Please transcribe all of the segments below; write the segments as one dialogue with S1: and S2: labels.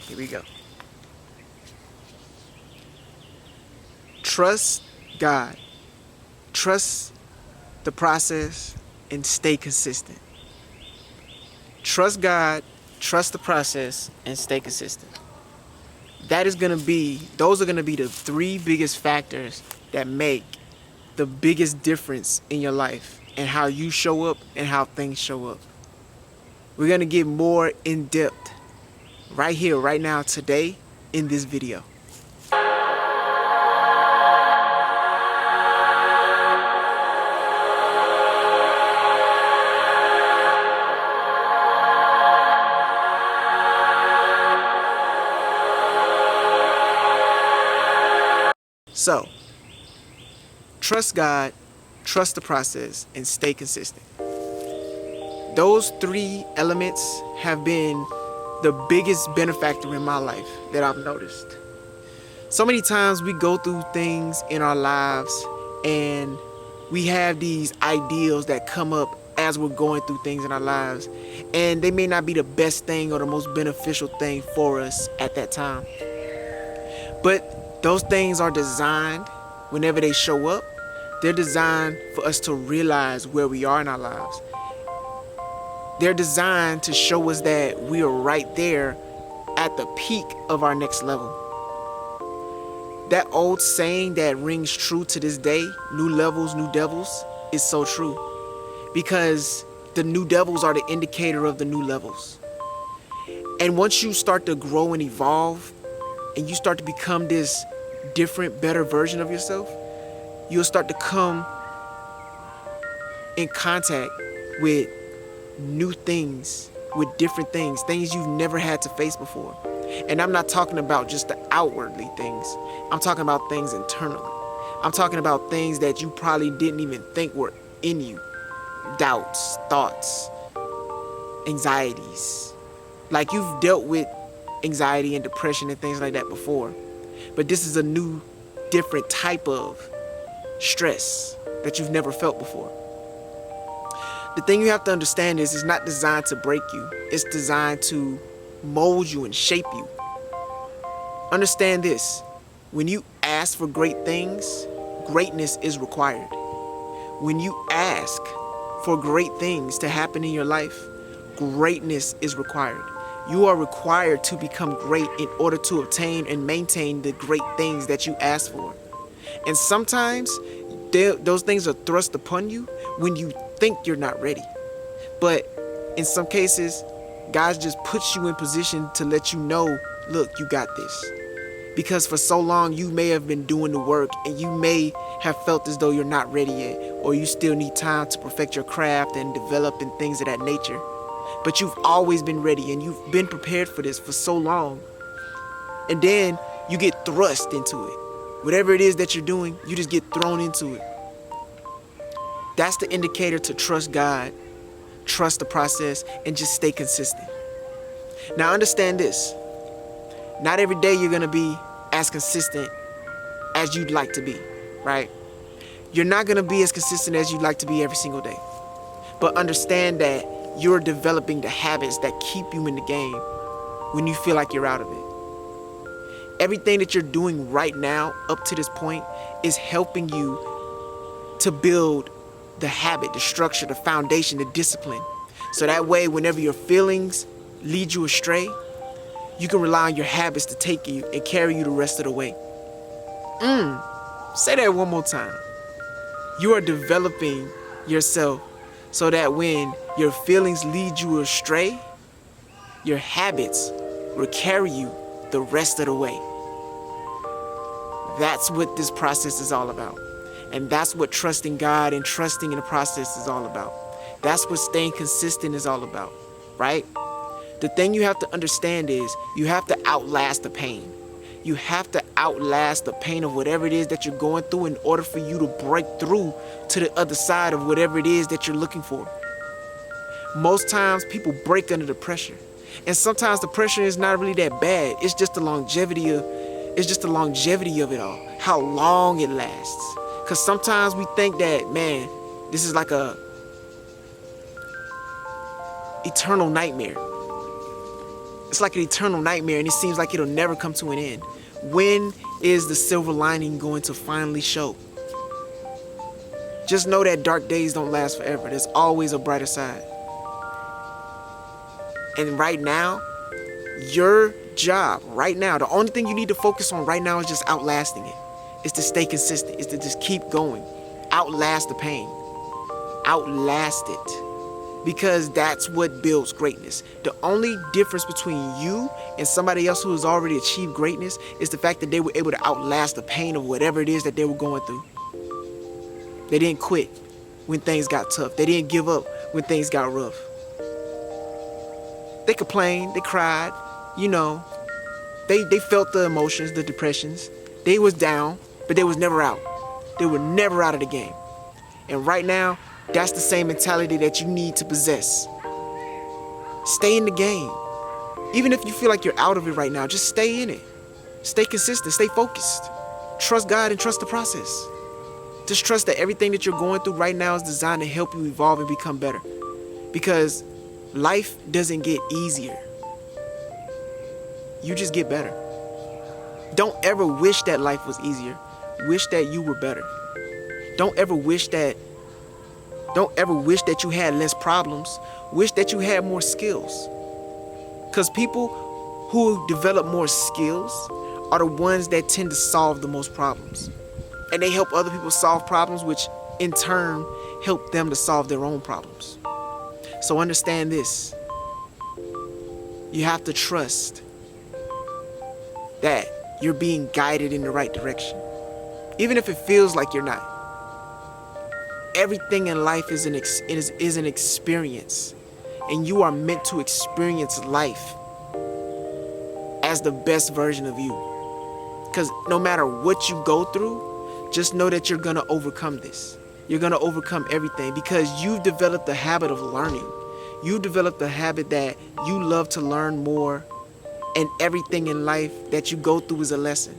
S1: Here we go. Trust God. Trust the process and stay consistent. Trust God, trust the process, and stay consistent. Those are going to be the three biggest factors that make the biggest difference in your life and how you show up and how things show up. We're going to get more in depth right here, right now, today in this video. So, trust God, trust the process, and stay consistent. Those three elements have been the biggest benefactor in my life that I've noticed. So many times we go through things in our lives and we have these ideals that come up as we're going through things in our lives, and they may not be the best thing or the most beneficial thing for us at that time. But those things are designed, whenever they show up, they're designed for us to realize where we are in our lives. They're designed to show us that we are right there at the peak of our next level. That old saying that rings true to this day, new levels, new devils, is so true. Because the new devils are the indicator of the new levels. And once you start to grow and evolve, and you start to become this different, better version of yourself, you'll start to come in contact with new things, with different things you've never had to face before. And I'm not talking about just the outwardly things. I'm talking about things internally. I'm talking about things that you probably didn't even think were in you. Doubts, thoughts, anxieties. Like you've dealt with anxiety and depression and things like that before. But this is a new, different type of stress that you've never felt before. The thing you have to understand is it's not designed to break you. It's designed to mold you and shape you. Understand this. When you ask for great things, greatness is required. When you ask for great things to happen in your life, greatness is required. You are required to become great in order to obtain and maintain the great things that you ask for. And sometimes those things are thrust upon you when you think you're not ready. But in some cases, God just puts you in position to let you know, look, you got this. Because for so long, you may have been doing the work and you may have felt as though you're not ready yet, or you still need time to perfect your craft and develop and things of that nature. But you've always been ready and you've been prepared for this for so long. And then you get thrust into it. Whatever it is that you're doing, you just get thrown into it. That's the indicator to trust God, trust the process, and just stay consistent. Now understand this. Not every day you're going to be as consistent as you'd like to be, right? You're not going to be as consistent as you'd like to be every single day. But understand that you're developing the habits that keep you in the game when you feel like you're out of it. Everything that you're doing right now up to this point is helping you to build the habit, the structure, the foundation, the discipline. So that way, whenever your feelings lead you astray, you can rely on your habits to take you and carry you the rest of the way. Say that one more time. You are developing yourself so that when your feelings lead you astray, your habits will carry you the rest of the way. That's what this process is all about. And that's what trusting God and trusting in the process is all about. That's what staying consistent is all about, right? The thing you have to understand is you have to outlast the pain. You have to outlast the pain of whatever it is that you're going through in order for you to break through to the other side of whatever it is that you're looking for. Most times people break under the pressure. And sometimes the pressure is not really that bad. It's just the longevity of it all. How long it lasts. Because sometimes we think that, man, this is like a eternal nightmare. It's like an eternal nightmare, and it seems like it'll never come to an end. When is the silver lining going to finally show? Just know that dark days don't last forever. There's always a brighter side. And right now, your job, right now, the only thing you need to focus on right now is just outlasting it. Is to stay consistent. Is to just keep going. Outlast the pain. Outlast it. Because that's what builds greatness. The only difference between you and somebody else who has already achieved greatness is the fact that they were able to outlast the pain of whatever it is that they were going through. They didn't quit when things got tough. They didn't give up when things got rough. They complained, they cried, they felt the emotions, the depressions. They was down, but they was never out. They were never out of the game. And right now, that's the same mentality that you need to possess. Stay in the game. Even if you feel like you're out of it right now, just stay in it. Stay consistent, stay focused. Trust God and trust the process. Just trust that everything that you're going through right now is designed to help you evolve and become better. Because life doesn't get easier. You just get better. Don't ever wish that life was easier. Wish that you were better. Don't ever wish that you had less problems. Wish that you had more skills. Because people who develop more skills are the ones that tend to solve the most problems. And they help other people solve problems, which in turn help them to solve their own problems. So understand this. You have to trust that you're being guided in the right direction. Even if it feels like you're not. Everything in life is an experience. And you are meant to experience life as the best version of you. Because no matter what you go through, just know that you're going to overcome this. You're going to overcome everything because you've developed the habit of learning. You've developed the habit that you love to learn more, and everything in life that you go through is a lesson.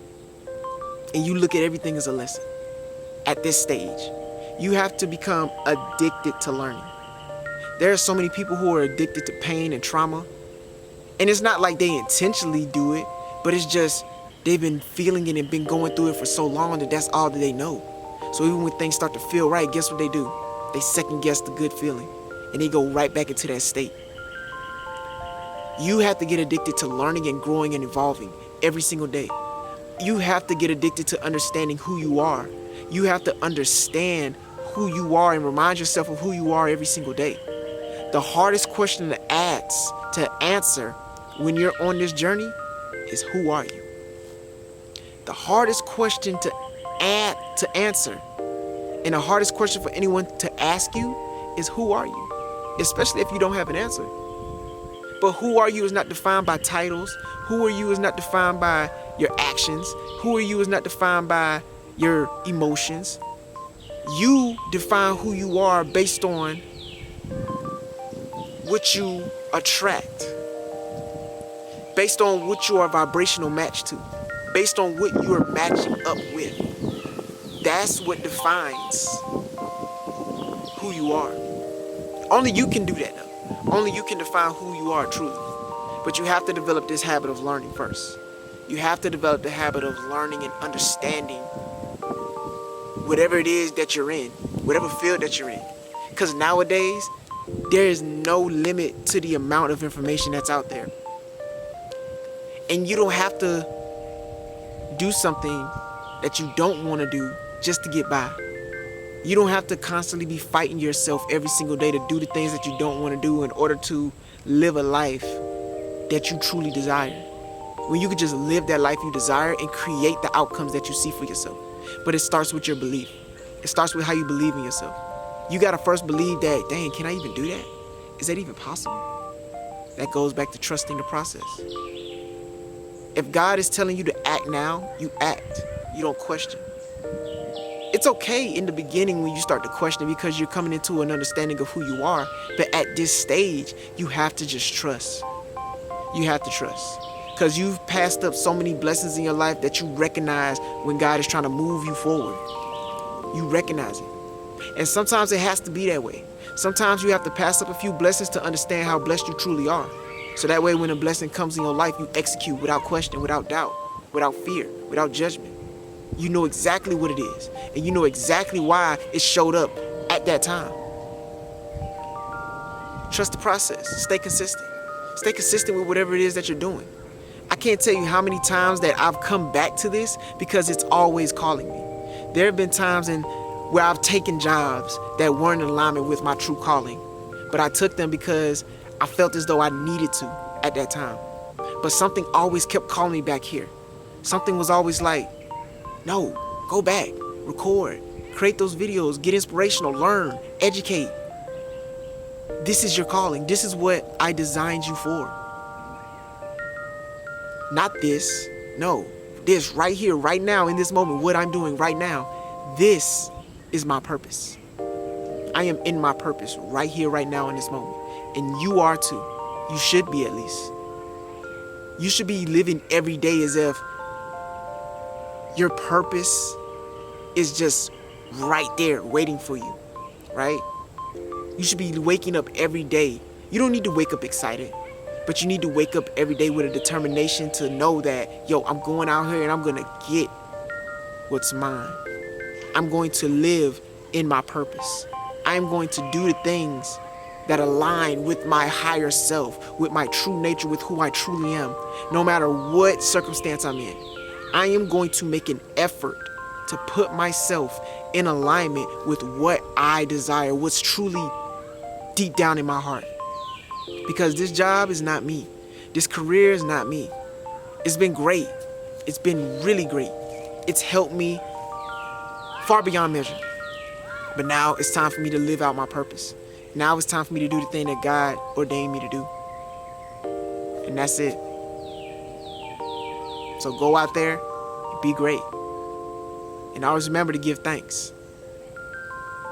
S1: And you look at everything as a lesson. At this stage, you have to become addicted to learning. There are so many people who are addicted to pain and trauma, and it's not like they intentionally do it, but it's just they've been feeling it and been going through it for so long that that's all that they know. So even when things start to feel right, guess what they do? They second guess the good feeling and they go right back into that state. You have to get addicted to learning and growing and evolving every single day. You have to get addicted to understanding who you are. You have to understand who you are and remind yourself of who you are every single day. The hardest question to answer when you're on this journey is, who are you? The hardest question to answer, and the hardest question for anyone to ask you is, who are you? Especially if you don't have an answer. But who are you is not defined by titles. Who are you is not defined by your actions. Who are you is not defined by your emotions. You define who you are based on what you attract, based on what you are vibrational match to, based on what you are matching up with. That's what defines who you are. Only you can do that though. Only you can define who you are truly. But you have to develop this habit of learning first. You have to develop the habit of learning and understanding whatever it is that you're in, whatever field that you're in. Because nowadays, there is no limit to the amount of information that's out there. And you don't have to do something that you don't want to do just to get by. You don't have to constantly be fighting yourself every single day to do the things that you don't want to do in order to live a life that you truly desire. When you could just live that life you desire and create the outcomes that you see for yourself. But it starts with your belief. It starts with how you believe in yourself. You got to first believe that, dang, can I even do that? Is that even possible? That goes back to trusting the process. If God is telling you to act now, you act. You don't question. It's okay in the beginning when you start to question because you're coming into an understanding of who you are. But at this stage, you have to just trust. You have to trust. Because you've passed up so many blessings in your life that you recognize when God is trying to move you forward. You recognize it. And sometimes it has to be that way. Sometimes you have to pass up a few blessings to understand how blessed you truly are. So that way when a blessing comes in your life, you execute without question, without doubt, without fear, without judgment. You know exactly what it is, and you know exactly why it showed up at that time. Trust the process. Stay consistent. Stay consistent with whatever it is that you're doing. I can't tell you how many times that I've come back to this because it's always calling me. There have been times where I've taken jobs that weren't in alignment with my true calling, but I took them because I felt as though I needed to at that time. But something always kept calling me back here. Something was always like, no, go back, record, create those videos, get inspirational, learn, educate. This is your calling. This is what I designed you for. Not this. No, this right here, right now, in this moment, what I'm doing right now, this is my purpose. I am in my purpose right here, right now, in this moment. And you are too. You should be, at least. You should be living every day as if your purpose is just right there waiting for you, right? You should be waking up every day. You don't need to wake up excited, but you need to wake up every day with a determination to know that, yo, I'm going out here and I'm going to get what's mine. I'm going to live in my purpose. I'm going to do the things that align with my higher self, with my true nature, with who I truly am, no matter what circumstance I'm in. I am going to make an effort to put myself in alignment with what I desire, what's truly deep down in my heart. Because this job is not me. This career is not me. It's been great. It's been really great. It's helped me far beyond measure. But now it's time for me to live out my purpose. Now it's time for me to do the thing that God ordained me to do. And that's it. So go out there and be great. And always remember to give thanks.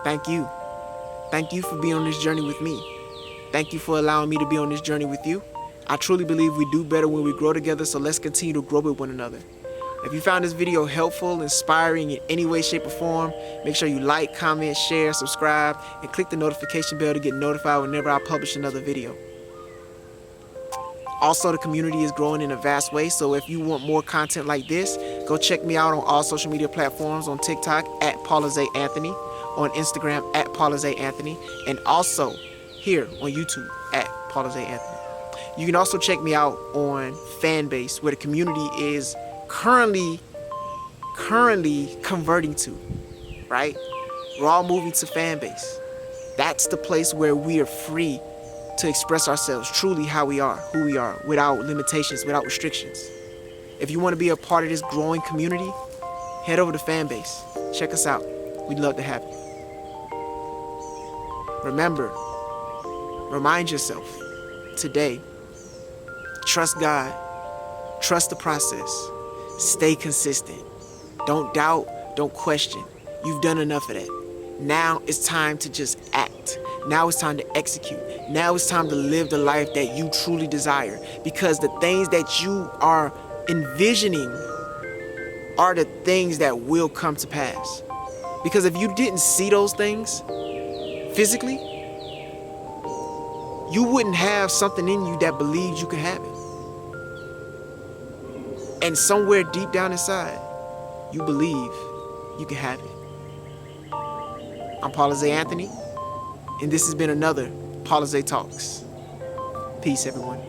S1: Thank you. Thank you for being on this journey with me. Thank you for allowing me to be on this journey with you. I truly believe we do better when we grow together, so let's continue to grow with one another. If you found this video helpful, inspiring in any way, shape, or form, make sure you like, comment, share, subscribe, and click the notification bell to get notified whenever I publish another video. Also, the community is growing in a vast way, so if you want more content like this, go check me out on all social media platforms, on TikTok at Paula Zay Anthony, on Instagram at Paula Zay Anthony, and also here on YouTube at Paula Zay Anthony. You can also check me out on Fanbase, where the community is currently converting to, right? We're all moving to Fanbase. That's the place where we are free to express ourselves truly how we are, who we are, without limitations, without restrictions. If you want to be a part of this growing community, head over to Fanbase. Check us out. We'd love to have you. Remember, remind yourself today, trust God, trust the process, stay consistent. Don't doubt, don't question. You've done enough of that. Now it's time to just act. Now it's time to execute. Now it's time to live the life that you truly desire, because the things that you are envisioning are the things that will come to pass. Because if you didn't see those things physically, you wouldn't have something in you that believes you could have it. And somewhere deep down inside, you believe you can have it. I'm Paula Zay Anthony, and this has been another Paula Zay Talks. Peace, everyone.